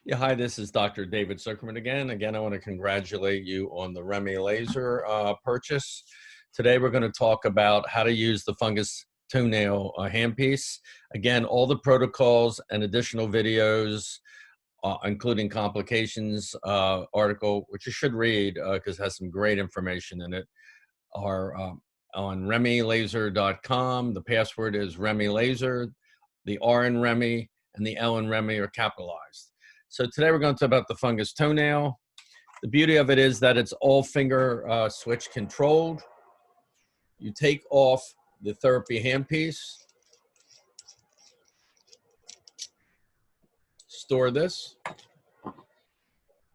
Yeah, hi, this is Dr. David Zuckerman again. Again, I want to congratulate you on the Remy laser purchase. Today, we're going to talk about how to use the Fungus toenail handpiece. Again, all the protocols and additional videos, including complications article, which you should read because it has some great information in it, are on remylaser.com. The password is Remy Laser. The R in Remy and the L in Remy are capitalized. So today we're going to talk about the Fungus toenail. The beauty of it is that it's all finger switch controlled. You take off the therapy handpiece, store this.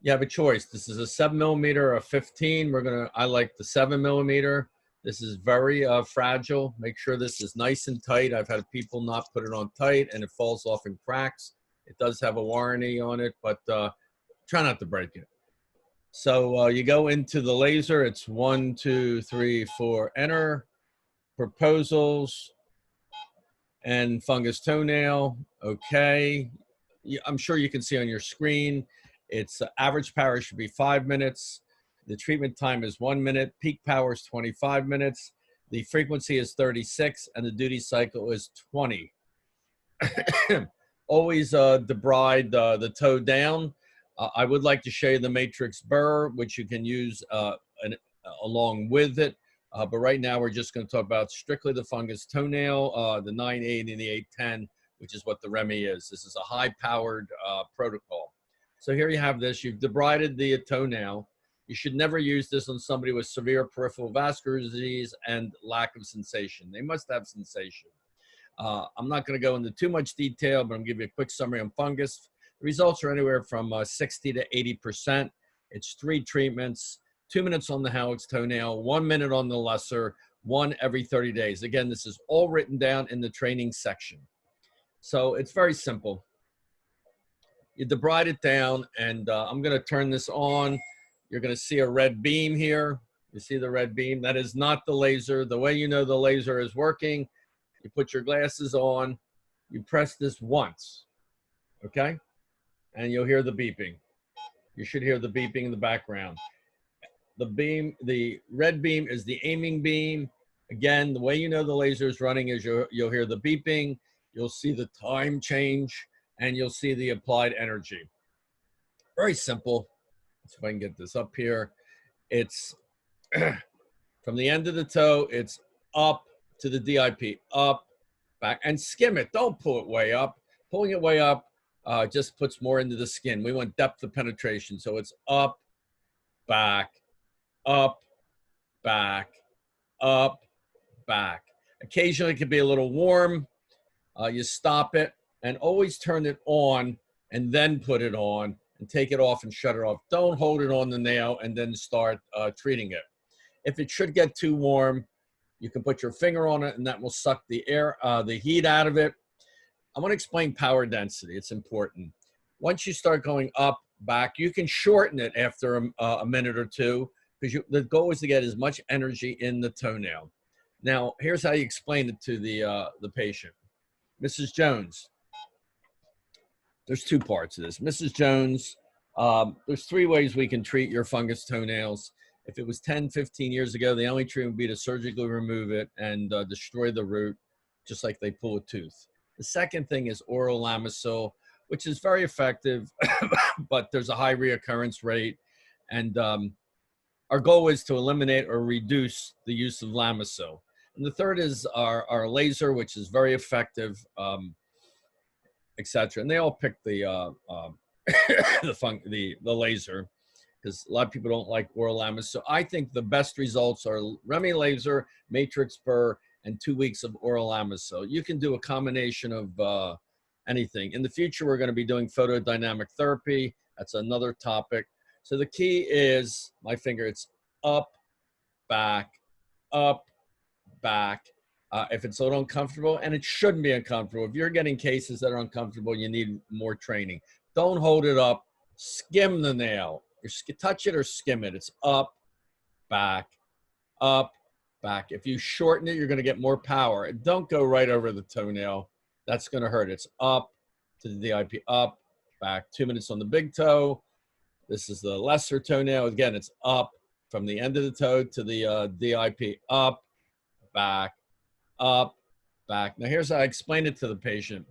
You have a choice. This is a 7mm or a 15. I like the 7mm. This is very fragile. Make sure this is nice and tight. I've had people not put it on tight and it falls off and cracks. It does have a warranty on it, but try not to break it. So you go into the laser. It's 1, 2, 3, 4, enter, proposals, and Fungus toenail. Okay. I'm sure you can see on your screen, it's average power should be 5 minutes. The treatment time is 1 minute. Peak power is 25 minutes. The frequency is 36 and the duty cycle is 20. Always debride the toe down. I would like to show you the matrix burr, which you can use along with it. But right now, we're just going to talk about strictly the Fungus toenail, the 980 and the 810, which is what the Remy is. This is a high-powered protocol. So here you have this. You've debrided the toenail. You should never use this on somebody with severe peripheral vascular disease and lack of sensation. They must have sensation. I'm not going to go into too much detail, but I'm going to give you a quick summary on fungus. The results are anywhere from 60 to 80%. It's 3 treatments, 2 minutes on the Howard's toenail, 1 minute on the lesser, 1 every 30 days. Again, this is all written down in the training section. So it's very simple. You debride it down, and I'm going to turn this on. You're going to see a red beam here. You see the red beam? That is not the laser. The way you know the laser is working, you put your glasses on, you press this once, okay? And you'll hear the beeping. You should hear the beeping in the background. The red beam is the aiming beam. Again, the way you know the laser is running is you'll hear the beeping, you'll see the time change, and you'll see the applied energy. Very simple. Let's see if I can get this up here. It's from the end of the toe, it's up to the DIP, up, back, and skim it. Don't pull it way up. Pulling it way up just puts more into the skin. We want depth of penetration. So it's up, back, up, back, up, back. Occasionally it can be a little warm. You stop it and always turn it on and then put it on and take it off and shut it off. Don't hold it on the nail and then start treating it. If it should get too warm, you can put your finger on it and that will suck the air, the heat out of it. I want to explain power density. It's important. Once you start going up, back, you can shorten it after a minute or two because the goal is to get as much energy in the toenail. Now, here's how you explain it to the patient. Mrs. Jones, there's 2 parts of this. Mrs. Jones, there's 3 ways we can treat your fungus toenails. If it was 10, 15 years ago, the only treatment would be to surgically remove it and destroy the root, just like they pull a tooth. The second thing is oral Lamisil, which is very effective, but there's a high reoccurrence rate. And our goal is to eliminate or reduce the use of Lamisil. And the third is our laser, which is very effective, etc. And they all pick the the laser because a lot of people don't like oral Lamisil. So I think the best results are Remy laser, matrix burr, and 2 weeks of oral Lamisil. You can do a combination of anything. In the future, we're going to be doing photodynamic therapy. That's another topic. So the key is my finger. It's up, back, up, back. If it's a little uncomfortable, and it shouldn't be uncomfortable. If you're getting cases that are uncomfortable, you need more training. Don't hold it up. Skim the nail. Touch it or skim it. It's up, back, up, back. If you shorten it, you're going to get more power. Don't go right over the toenail. That's going to hurt. It's up to the DIP, up, back. 2 minutes on the big toe. This is the lesser toenail. Again, it's up from the end of the toe to the DIP. Up, back, up, back. Now, here's how I explain it to the patient.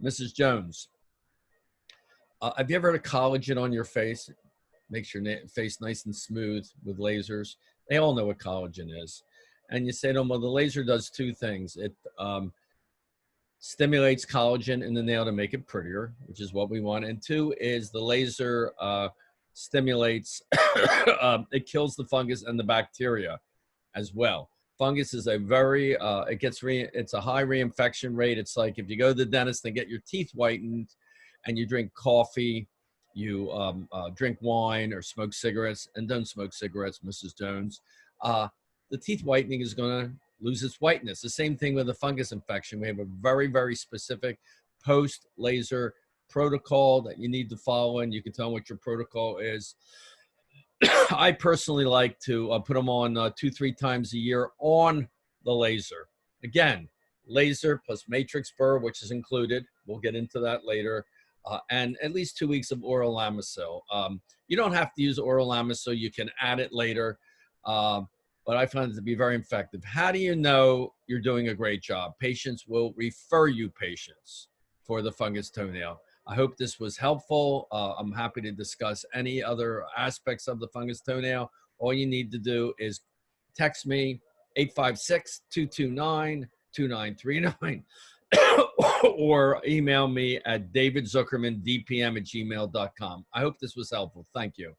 Mrs. Jones, have you ever had a collagen on your face? Makes your face nice and smooth with lasers. They all know what collagen is. And you say to them, well, the laser does two things. It stimulates collagen in the nail to make it prettier, which is what we want. And two is the laser stimulates, it kills the fungus and the bacteria as well. Fungus is a very, it's a high reinfection rate. It's like if you go to the dentist and get your teeth whitened and you drink coffee, you drink wine or smoke cigarettes, and don't smoke cigarettes, Mrs. Jones, the teeth whitening is going to lose its whiteness. The same thing with a fungus infection. We have a very, very specific post-laser protocol that you need to follow, and you can tell what your protocol is. I personally like to put them on 2-3 times a year on the laser. Again, laser plus matrix burr, which is included. We'll get into that later. And at least 2 weeks of oral Lamisil. You don't have to use oral Lamisil. You can add it later. But I find it to be very effective. How do you know you're doing a great job? Patients will refer you patients for the fungus toenail. I hope this was helpful. I'm happy to discuss any other aspects of the fungus toenail. All you need to do is text me 856-229-2939 or email me at davidzuckermandpm@gmail.com. I hope this was helpful. Thank you.